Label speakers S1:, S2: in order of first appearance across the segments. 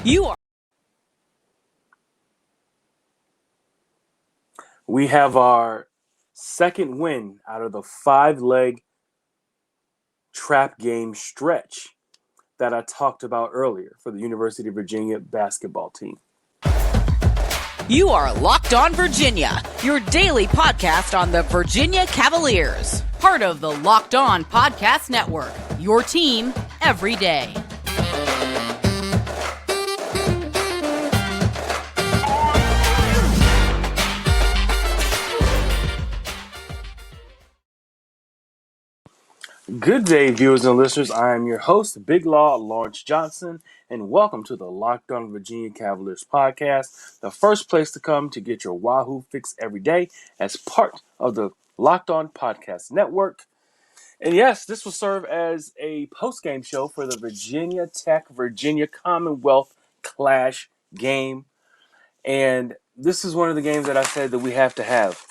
S1: You are.
S2: We have our second win out of the 5-leg trap game stretch that I talked about earlier for the University of Virginia basketball team.
S1: You are Locked On Virginia, your daily podcast on the Virginia Cavaliers. Part of the Locked On Podcast Network, your team every day.
S2: Good day, viewers and listeners. I am your host, Big Law Lawrence Johnson, and welcome to the Locked On Virginia Cavaliers podcast, the first place to come to get your Wahoo fix every day as part of the Locked On Podcast Network. And yes, this will serve as a post-game show for the Virginia Tech Virginia Commonwealth Clash game. And this is one of the games that I said that we have to have.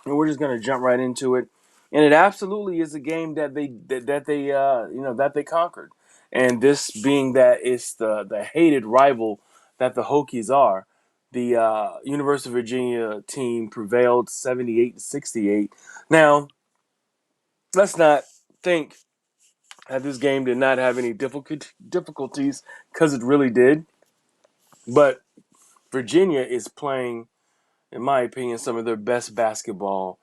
S2: And we're just going to jump right into it. And it absolutely is a game that they conquered. And this being that it's the hated rival that the Hokies are, the University of Virginia team prevailed 78-68. Now, let's not think that this game did not have any difficulties, because it really did. But Virginia is playing, in my opinion, some of their best basketball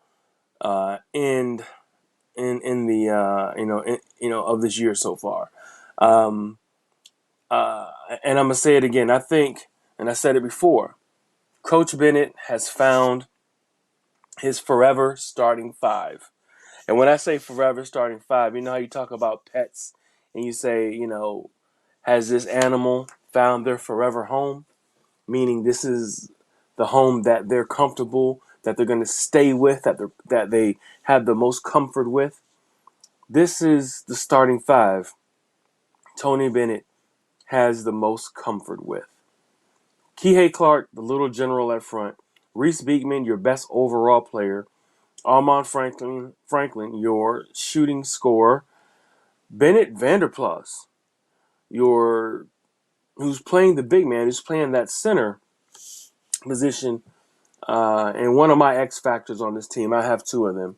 S2: in the of this year so far. Um, and I'm gonna say it again. I think, and I said it before, Coach Bennett has found his forever starting five. And when I say forever starting five, you know how you talk about pets and you say, has this animal found their forever home? Meaning this is the home that they're comfortable, that they're going to stay with, that they have the most comfort with. This is the starting five Tony Bennett has the most comfort with. Kihei Clark, the little general at front. Reese Beekman, your best overall player. Armand Franklin, your shooting scorer. Bennett Vanderplas, who's playing the big man, who's playing that center position, and one of my X factors on this team. I have two of them.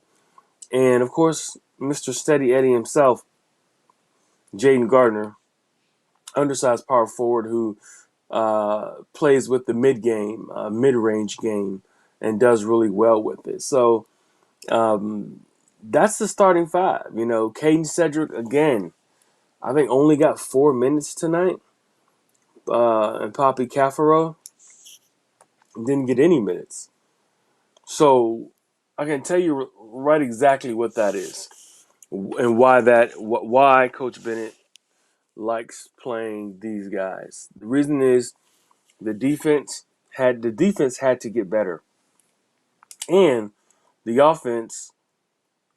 S2: And, of course, Mr. Steady Eddie himself, Jaden Gardner, undersized power forward who plays with the mid-range game, and does really well with it. So that's the starting five. Caden Cedric, again, I think only got 4 minutes tonight. And Poppy Cafaro didn't get any minutes. So I can tell you right exactly what that is and why Coach Bennett likes playing these guys. The reason is the defense had to get better, and the offense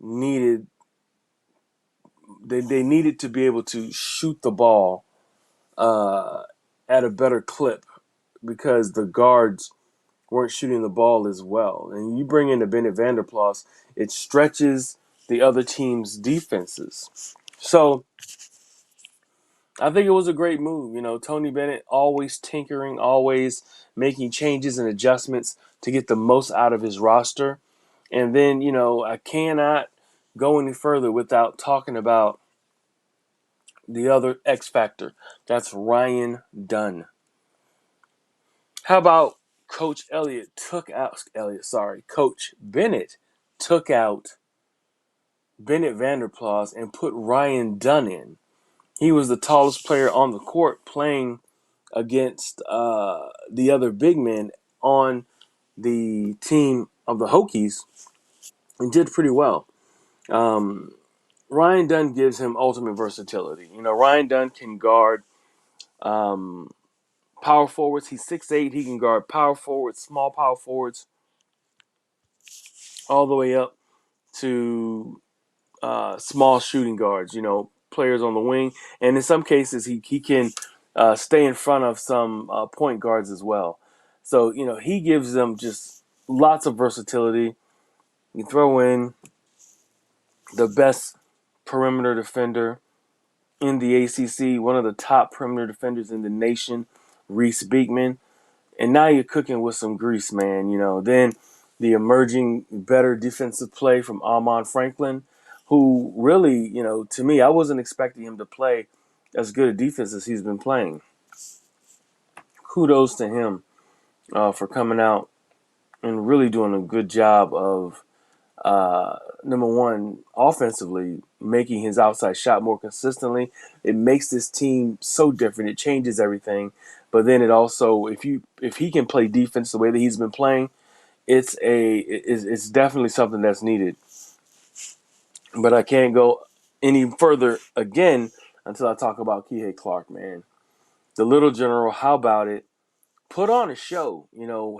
S2: needed they needed to be able to shoot the ball at a better clip, because the guards weren't shooting the ball as well. And you bring in the Bennett Vanderplas, it stretches the other team's defenses. So I think it was a great move. Tony Bennett always tinkering, always making changes and adjustments to get the most out of his roster. And then, I cannot go any further without talking about the other X factor. That's Ryan Dunn. How about Coach Bennett took out Bennett Vanderplas and put Ryan Dunn in. He was the tallest player on the court, playing against the other big men on the team of the Hokies, and did pretty well. Ryan Dunn gives him ultimate versatility. Ryan Dunn can guard power forwards. He's 6'8". He can guard power forwards, small power forwards, all the way up to small shooting guards, players on the wing. And in some cases, he can stay in front of some point guards as well. So, he gives them just lots of versatility. You throw in the best perimeter defender in the ACC, one of the top perimeter defenders in the nation, Reese Beekman. And now you're cooking with some grease, man. Then the emerging better defensive play from Armon Franklin, who really, to me, I wasn't expecting him to play as good a defense as he's been playing. Kudos to him for coming out and really doing a good job of, number one, offensively, making his outside shot more consistently. It makes this team so different. It changes everything. But then it also, if he can play defense the way that he's been playing, it's definitely something that's needed. But I can't go any further again until I talk about Kihei Clark, man. The little general, how about it? Put on a show.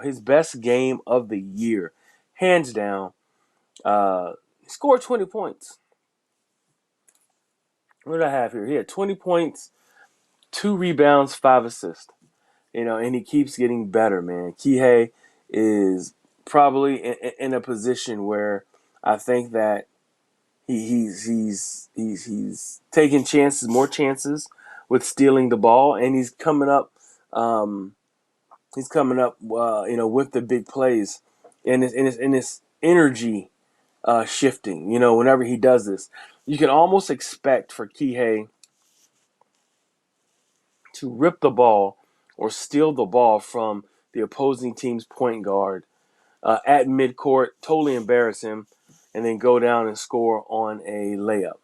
S2: His best game of the year, hands down. He scored 20 points. What did I have here? He had 20 points, 2 rebounds, 5 assists. And he keeps getting better, man. Kihei is probably in a position where I think that he's taking chances, more chances with stealing the ball, and he's coming up. With the big plays, and his energy shifting. Whenever he does this, you can almost expect for Kihei to rip the ball or steal the ball from the opposing team's point guard at midcourt, totally embarrass him, and then go down and score on a layup.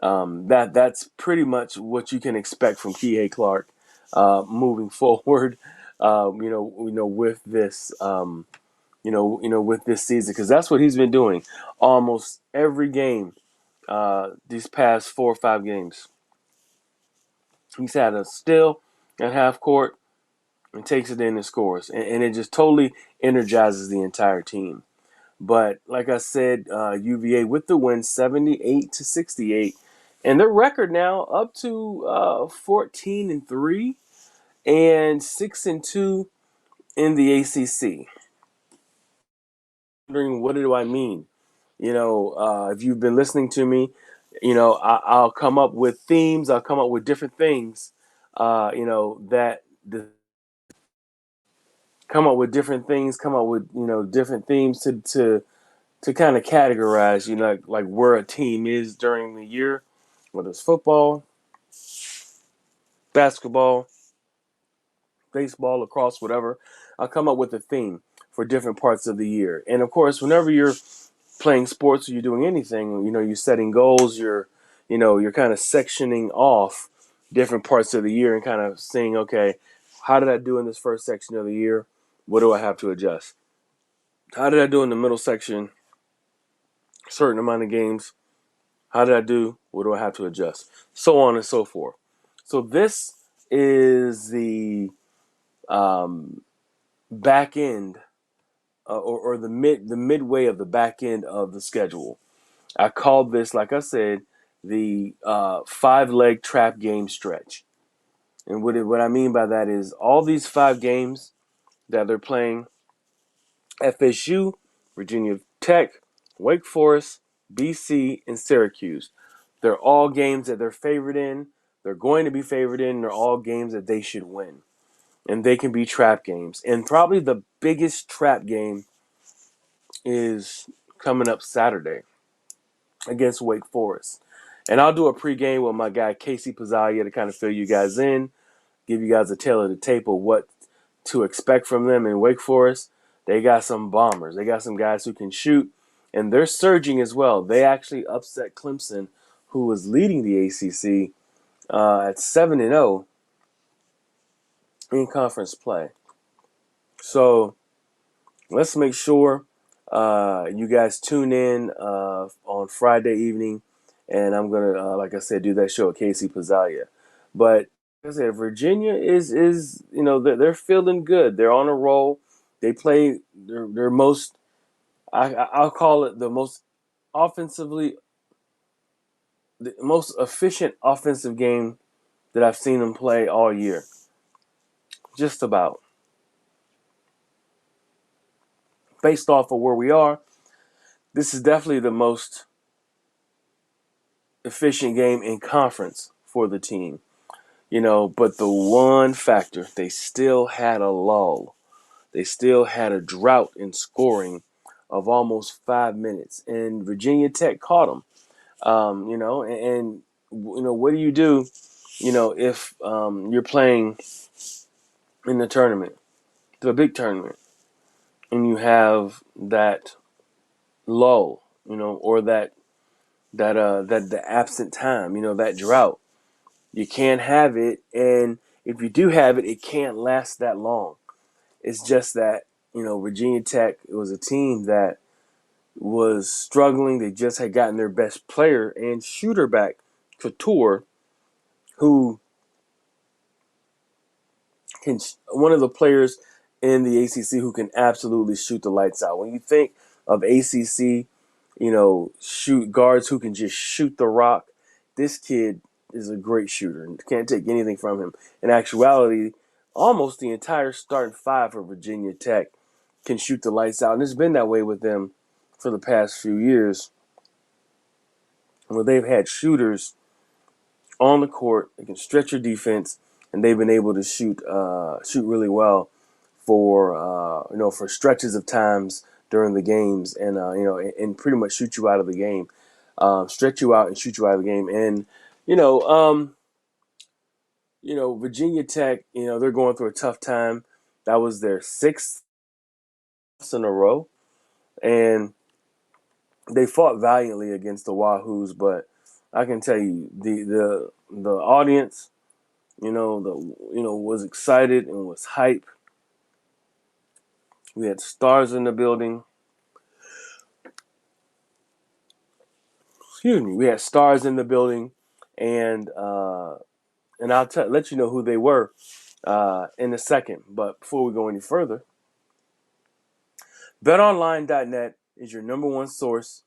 S2: That's pretty much what you can expect from Kihei Clark moving forward. With this, with this season, because that's what he's been doing almost every game these past 4 or 5 games. He's had a steal at half court and takes it in and scores, and it just totally energizes the entire team. But like I said, UVA with the win, 78-68, and their record now up to 14-3 and 6-2 in the ACC. Wondering, what do I mean? If you've been listening to me, I'll come up with themes. I'll come up with different things. Come up with different things. Come up with different themes to kind of categorize, like where a team is during the year, whether it's football, basketball, baseball, lacrosse, whatever. I'll come up with a theme for different parts of the year. And of course, whenever you're playing sports or you're doing anything, you're setting goals, you're kind of sectioning off different parts of the year and kind of saying, okay, how did I do in this first section of the year? What do I have to adjust? How did I do in the middle section? Certain amount of games. How did I do? What do I have to adjust? So on and so forth. So this is the back end or the midway of the back end of the schedule. I called this, like I said, the 5-leg trap game stretch. And what I mean by that is all these 5 games that they're playing: FSU, Virginia Tech, Wake Forest, BC, and Syracuse. They're all games that they're favored in. They're going to be favored in. They're all games that they should win. And they can be trap games. And probably the biggest trap game is coming up Saturday against Wake Forest. And I'll do a pregame with my guy Casey Pizzalia to kind of fill you guys in, give you guys a tale of the tape of what to expect from them in Wake Forest. They got some bombers. They got some guys who can shoot, and they're surging as well. They actually upset Clemson, who was leading the ACC at 7-0 in conference play. So let's make sure you guys tune in on Friday evening, and I'm gonna, like I said, do that show with Casey Pizzalia. But like I said, Virginia is they're feeling good. They're on a roll. They play their most. I'll call it the most offensively, the most efficient offensive game that I've seen them play all year. Just about. Based off of where we are, this is definitely the most efficient game in conference for the team. But the one factor, they still had a lull. They still had a drought in scoring of almost 5 minutes, and Virginia Tech caught them. And what do you do? If you're playing in the tournament, the big tournament, and you have that lull, or that the absent time, that drought. You can't have it, and if you do have it, it can't last that long. It's just that, Virginia Tech, it was a team that was struggling. They just had gotten their best player and shooter back, Couture, who can one of the players in the ACC who can absolutely shoot the lights out. When you think of ACC, shoot guards who can just shoot the rock, this kid is a great shooter and can't take anything from him. In actuality, almost the entire starting five for Virginia Tech can shoot the lights out, and it's been that way with them for the past few years, where they've had shooters on the court that can stretch your defense, and they've been able to shoot really well for stretches of times during the games, and pretty much shoot you out of the game, stretch you out and shoot you out of the game. And Virginia Tech, they're going through a tough time. That was their sixth in a row, and they fought valiantly against the Wahoos. But I can tell you, the audience, was excited and was hype. We had stars in the building. Excuse me. We had stars in the building, and I'll let you know who they were in a second. But before we go any further, BetOnline.net is your number one source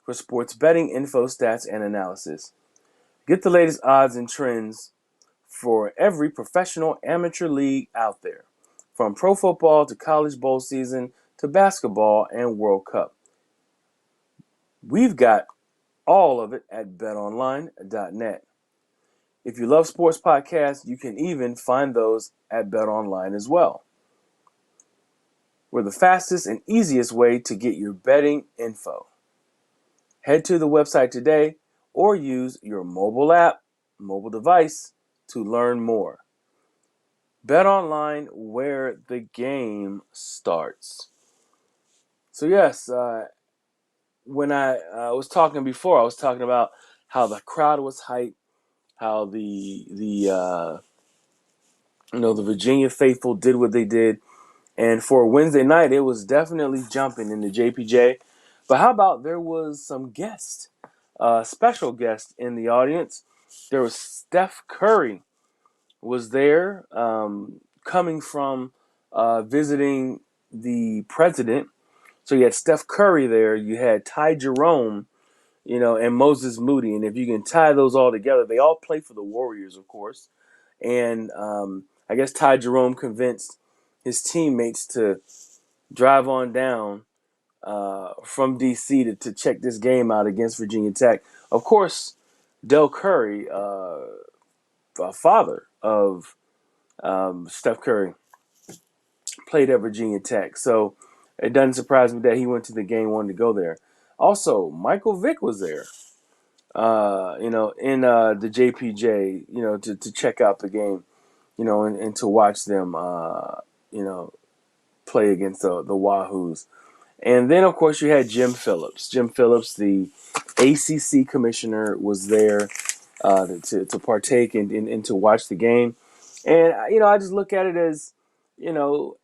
S2: for sports betting info, stats, and analysis. Get the latest odds and trends for every professional amateur league out there, from pro football to college bowl season to basketball and World Cup. We've got all of it at betonline.net. If you love sports podcasts, you can even find those at BetOnline as well. We're the fastest and easiest way to get your betting info. Head to the website today or use your mobile device to learn more. BetOnline, where the game starts. So yes, when I was talking before, I was talking about how the crowd was hyped, how the Virginia faithful did what they did, and for Wednesday night, it was definitely jumping in the JPJ. But how about there was some guests, special guests in the audience? There was Steph Curry was there, coming from visiting the president. So you had Steph Curry there. You had Ty Jerome, and Moses Moody. And if you can tie those all together, they all play for the Warriors, of course. And I guess Ty Jerome convinced his teammates to drive on down from D.C. to check this game out against Virginia Tech. Of course, Del Curry, father of Steph Curry, played at Virginia Tech. So it doesn't surprise me that he went to the game, wanted to go there. Also, Michael Vick was there, in the JPJ, to check out the game, and to watch them, play against the Wahoos. And then, of course, you had Jim Phillips. Jim Phillips, the ACC commissioner, was there to partake and to watch the game. And, I just look at it as,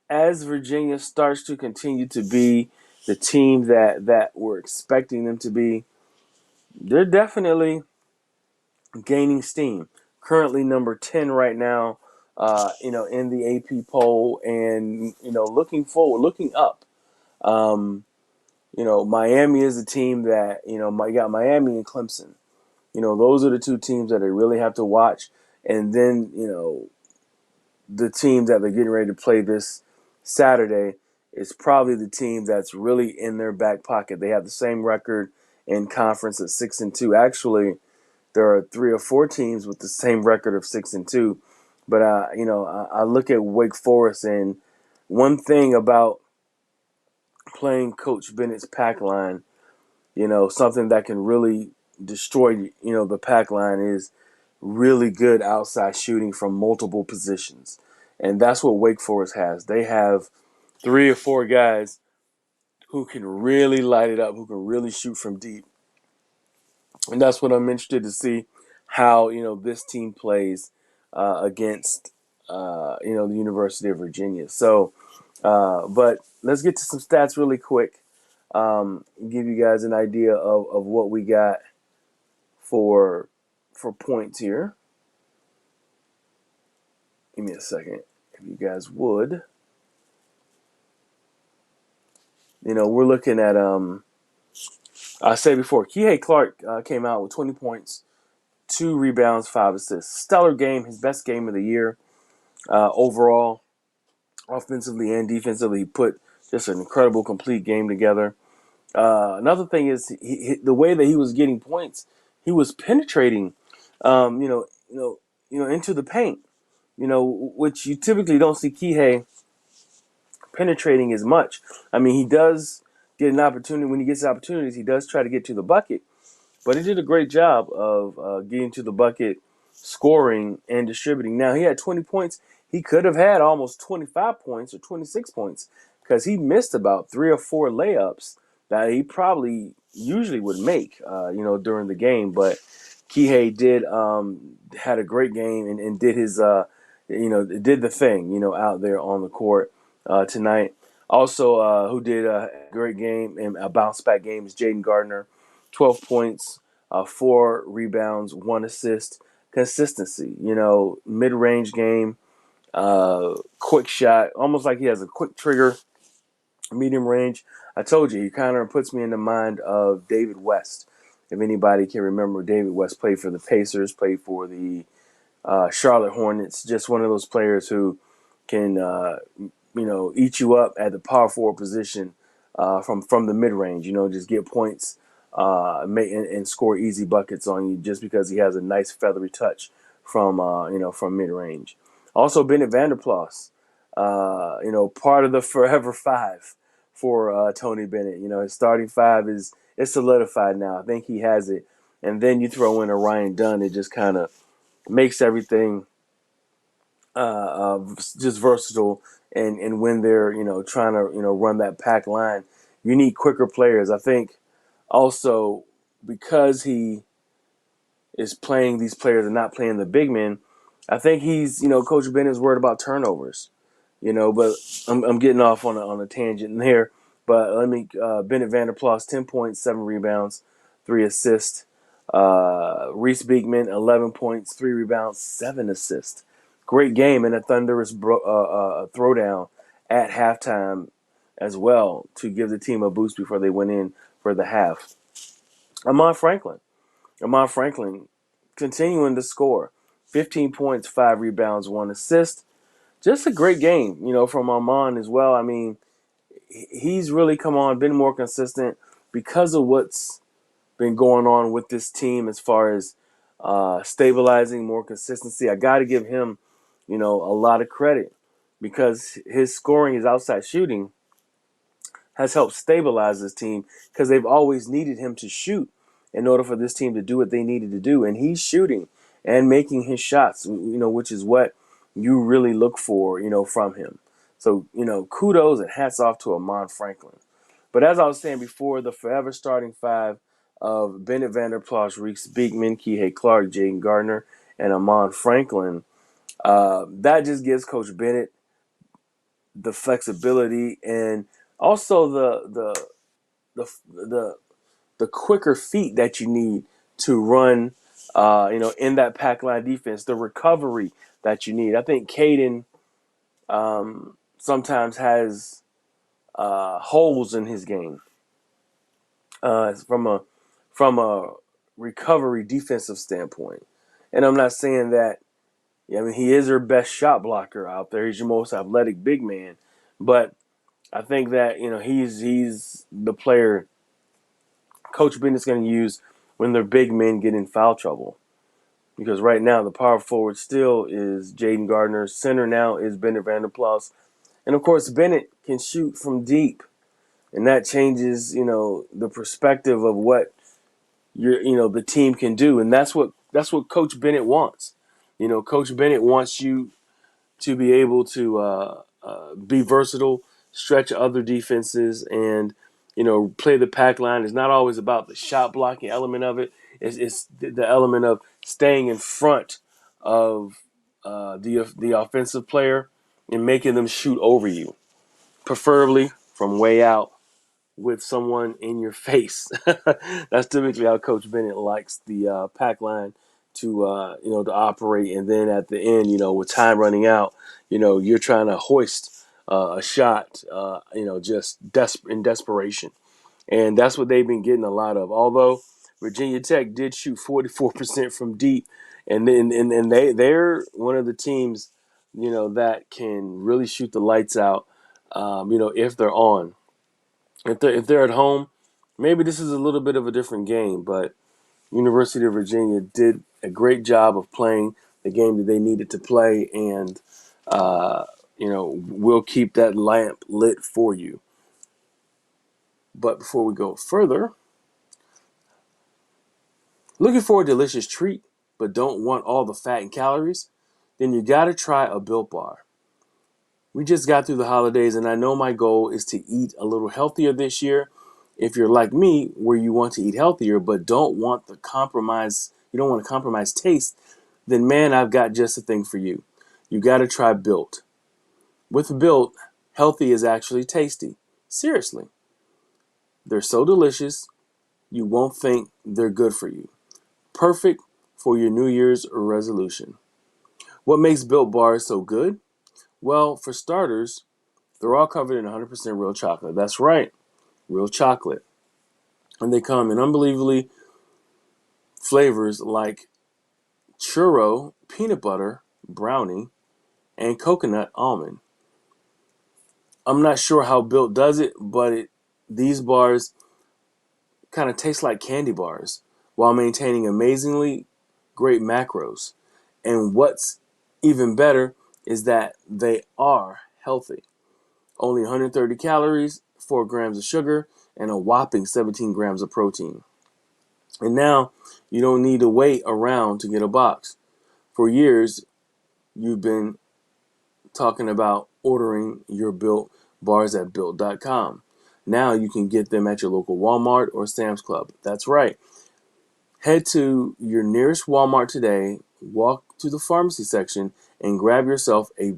S2: as Virginia starts to continue to be the team that we're expecting them to be, they're definitely gaining steam. Currently number 10 right now, in the AP poll, and, looking up. Miami is a team that, you got Miami and Clemson. Those are the two teams that they really have to watch. And then, the team that they're getting ready to play this Saturday is probably the team that's really in their back pocket. They have the same record in conference at 6-2. Actually, there are 3 or 4 teams with the same record of 6-2. But I look at Wake Forest, and one thing about playing Coach Bennett's pack line, something that can really destroy, the pack line is really good outside shooting from multiple positions. And that's what Wake Forest has. They have 3 or 4 guys who can really light it up, who can really shoot from deep. And that's what I'm interested to see how, this team plays against, the University of Virginia. So, but let's get to some stats really quick. Give you guys an idea of what we got for points here. Give me a second, if you guys would. We're looking at, I said before, Kihei Clark came out with 20 points, 2 rebounds, 5 assists. Stellar game, his best game of the year overall, offensively and defensively. He put just an incredible, complete game together. Another thing is the way that he was getting points, he was penetrating, into the paint. Which you typically don't see Kihei penetrating as much. I mean, he does get an opportunity. When he gets opportunities, he does try to get to the bucket. But he did a great job of getting to the bucket, scoring, and distributing. Now, he had 20 points. He could have had almost 25 points or 26 points because he missed about 3 or 4 layups that he probably usually would make, during the game. But Kihei did had a great game and did his, did the thing, out there on the court tonight. Also, who did a great game and a bounce back game is Jaden Gardner. 12 points, 4 rebounds, 1 assist. Consistency, mid-range game, quick shot, almost like he has a quick trigger, medium range. I told you, he kind of puts me in the mind of David West. If anybody can remember, David West played for the Pacers, played for the Charlotte Hornets, just one of those players who can, eat you up at the power forward position from the mid-range, just get points and score easy buckets on you just because he has a nice feathery touch from mid-range. Also, Bennett Vanderplas, part of the forever 5 for Tony Bennett. His starting 5 is solidified now. I think he has it. And then you throw in a Ryan Dunn, it just kind of makes everything just versatile. And when they're, trying to, run that pack line, you need quicker players. I think also because he is playing these players and not playing the big men, I think he's, Coach Bennett is worried about turnovers, but I'm getting off on a tangent there. But let me, Bennett Vanderplas, 10 points, 7 rebounds, 3 assists. Reese Beekman, 11 points, 3 rebounds, 7 assists. Great game and a thunderous throwdown at halftime as well to give the team a boost before they went in for the half. Amon Franklin continuing to score. 15 points, 5 rebounds, 1 assist. Just a great game, from Amon as well. I mean, he's really come on, been more consistent because of what's been going on with this team as far as stabilizing, more consistency. I got to give him, a lot of credit because his scoring, his outside shooting has helped stabilize this team because they've always needed him to shoot in order for this team to do what they needed to do. And he's shooting and making his shots, which is what you really look for, from him. So, kudos and hats off to Amon Franklin. But as I was saying before, the forever starting 5 of Bennett Vanderplas, Reese Beekman, Kihei Clark, Jaden Gardner, and Amon Franklin, that just gives Coach Bennett the flexibility and also the quicker feet that you need to run, in that pack line defense, the recovery that you need. I think Caden sometimes has holes in his game from a recovery defensive standpoint. And I'm not saying that. I mean, he is their best shot blocker out there. He's your most athletic big man, but I think that he's the player Coach Bennett's going to use when their big men get in foul trouble. because right now the power forward still is Jaden Gardner. Center now is Bennett Vanderplas. And, of course, Bennett can shoot from deep. And that changes, the perspective of what the team can do. And that's what Coach Bennett wants. Coach Bennett wants you to be able to be versatile, stretch other defenses, and play the pack line. It's not always about the shot blocking element of it. It's the element of staying in front of the offensive player and making them shoot over you, preferably from way out with someone in your face. That's typically how Coach Bennett likes the pack line to operate. And then at the end, with time running out, you're trying to hoist a shot, just in desperation. And that's what they've been getting a lot of. Although Virginia Tech did shoot 44% from deep, and they're one of the teams, that can really shoot the lights out, if they're on. If they're at home, maybe this is a little bit of a different game, but University of Virginia did a great job of playing the game that they needed to play, and we'll keep that lamp lit for you. But before we go further, looking for a delicious treat but don't want all the fat and calories? Then you gotta try a Built Bar. We just got through the holidays, and I know my goal is to eat a little healthier this year. If you're like me, where you want to eat healthier but don't want to compromise taste, then man, I've got just the thing for you. You got to try Built. With Built, healthy is actually tasty. Seriously. They're so delicious, you won't think they're good for you. Perfect for your New Year's resolution. What makes Built bars so good? Well, for starters, they're all covered in 100% real chocolate. That's right, real chocolate. And they come in unbelievably flavors like churro, peanut butter, brownie, and coconut almond. I'm not sure how Built does it, but these bars kind of taste like candy bars while maintaining amazingly great macros. And what's even better is that they are healthy. Only 130 calories, 4 grams of sugar, and a whopping 17 grams of protein. And now you don't need to wait around to get a box. For years, you've been talking about ordering your Built bars at Built.com. Now you can get them at your local Walmart or Sam's Club. That's right. Head to your nearest Walmart today, walk to the pharmacy section, and grab yourself a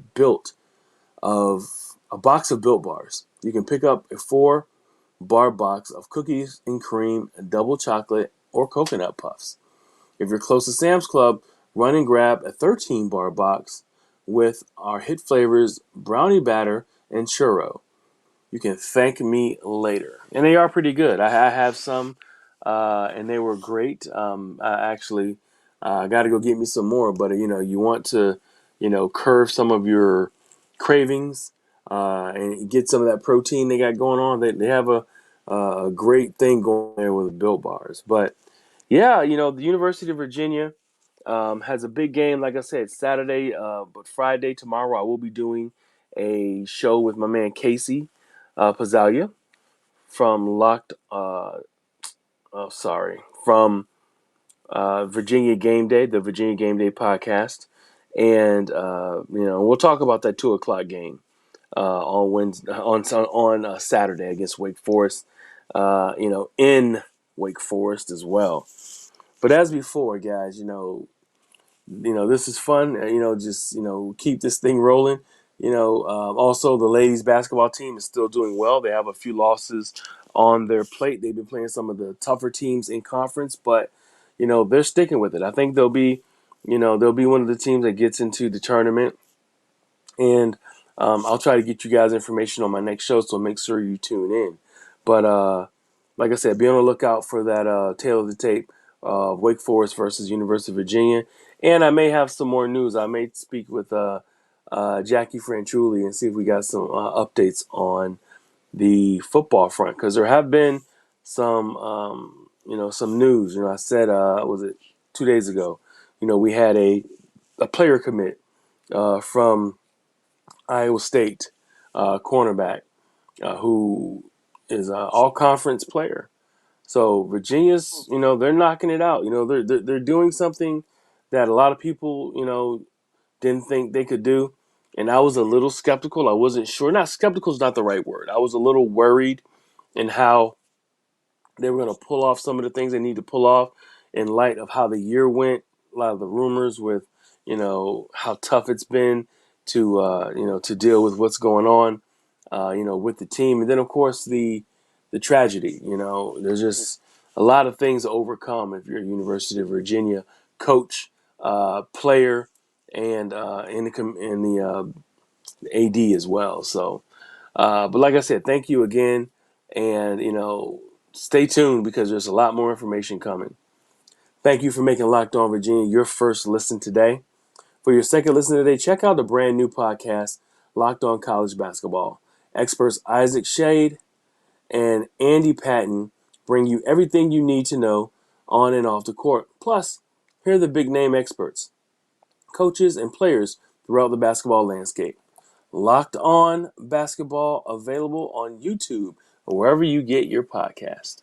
S2: box of Built bars. You can pick up a 4-bar box of cookies and cream, double chocolate, or coconut puffs. If you're close to Sam's Club, run and grab a 13-bar box with our hit flavors brownie batter and churro. You can thank me later. And they are pretty good. I have some, and they were great. I actually got to go get me some more. But, you want to, curve some of your cravings and get some of that protein they got going on. They have a great thing going there with the Built Bars. But, yeah, the University of Virginia has a big game, like I said, Saturday, but Friday, tomorrow, I will be doing a show with my man Casey Pazzalia from from Virginia Game Day, the Virginia Game Day podcast, and we'll talk about that 2 o'clock game on Wednesday, on Saturday against Wake Forest, in Wake Forest as well. But as before, guys, this is fun. Just keep this thing rolling. Also the ladies basketball team is still doing well. They have a few losses on their plate. They've been playing some of the tougher teams in conference, but they're sticking with it. I think they'll be one of the teams that gets into the tournament. And I'll try to get you guys information on my next show, so make sure you tune in. But like I said, be on the lookout for that tail of the tape of Wake Forest versus University of Virginia. And I may have some more news. I may speak with Jackie Franchuli and see if we got some updates on the football front, because there have been some news. I said, was it 2 days ago, we had a player commit from Iowa State, cornerback, who is an all-conference player. So Virginia's, they're knocking it out. They're doing something that a lot of people, didn't think they could do. And I was a little skeptical. I wasn't sure. Not skeptical is not the right word. I was a little worried in how they were going to pull off some of the things they need to pull off in light of how the year went. A lot of the rumors with, how tough it's been to, to deal with what's going on, with the team. And then, of course, the tragedy. There's just a lot of things to overcome if you're a University of Virginia coach, player, and in the AD as well. So, but like I said, thank you again, and stay tuned because there's a lot more information coming. Thank you for making Locked On Virginia your first listen today. For your second listen today, check out the brand new podcast, Locked On College Basketball. Experts Isaac Shade and Andy Patton bring you everything you need to know on and off the court. Plus, here are the big name experts, coaches, and players throughout the basketball landscape. Locked On Basketball, available on YouTube or wherever you get your podcast.